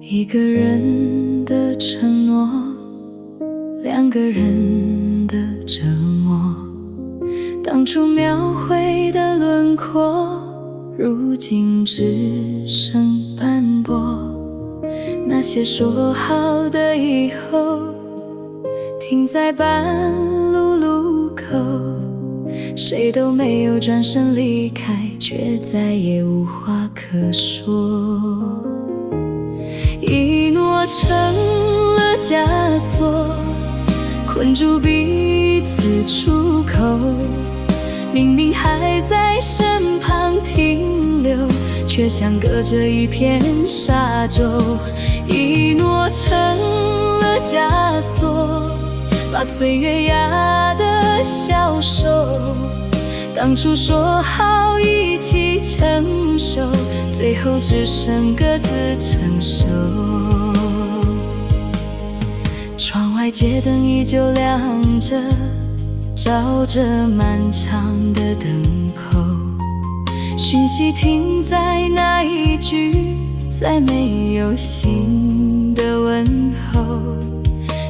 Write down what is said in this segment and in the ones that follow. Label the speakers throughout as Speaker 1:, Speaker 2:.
Speaker 1: 一个人的承诺，两个人的折磨，当初描绘的轮廓，如今只剩斑驳。那些说好的以后，停在半路路口，谁都没有转身离开，却再也无话可说。一诺成了枷锁，困住彼此出口，明明还在身旁停留，却像隔着一片沙洲。一诺成了枷锁，把岁月压得消瘦，当初说好一起承受，最后只剩各自承受。窗外街灯依旧亮着，照着漫长的等候，讯息停在那一句，再没有新的问候。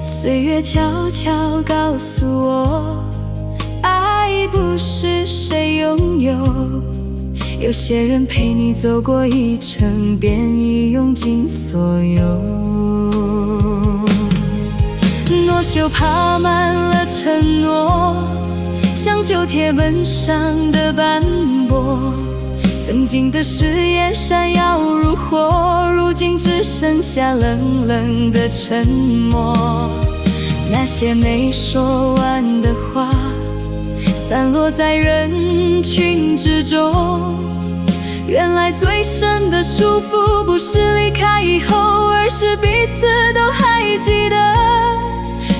Speaker 1: 岁月悄悄告诉我，爱不是谁拥有，有些人陪你走过一程，便已用尽所有。诺羞爬满了承诺，像旧铁门上的斑驳，曾经的誓言闪耀如火，如今只剩下冷冷的沉默。那些没说完的话，散落在人群之中，原来最深的束缚不是离开以后，而是彼此都还记得，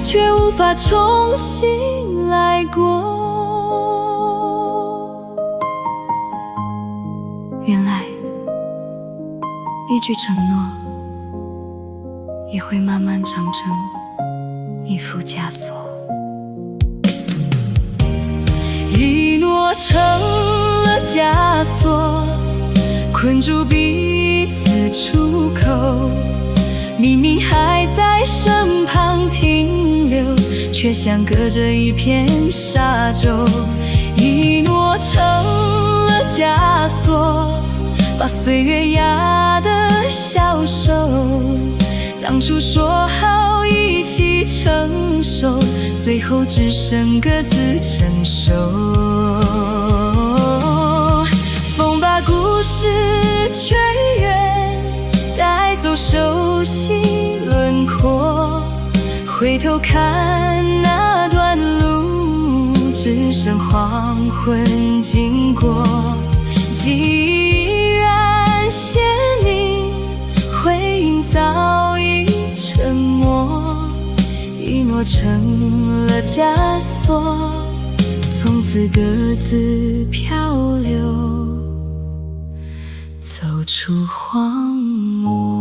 Speaker 1: 却无法重新来过。原来一句承诺也会慢慢长成一副枷锁。一诺成了枷锁，困住彼此出口，明明还在身旁停留，却像隔着一片沙洲。一诺成了枷锁，把岁月压得消瘦，当初说好一起承受，最后只剩各自承受。风把故事吹远，带走熟悉轮廓，回头看那段路，只剩黄昏经过。记忆然鲜明，回应早已沉默，一诺成了枷锁，从此各自漂流，走出荒漠。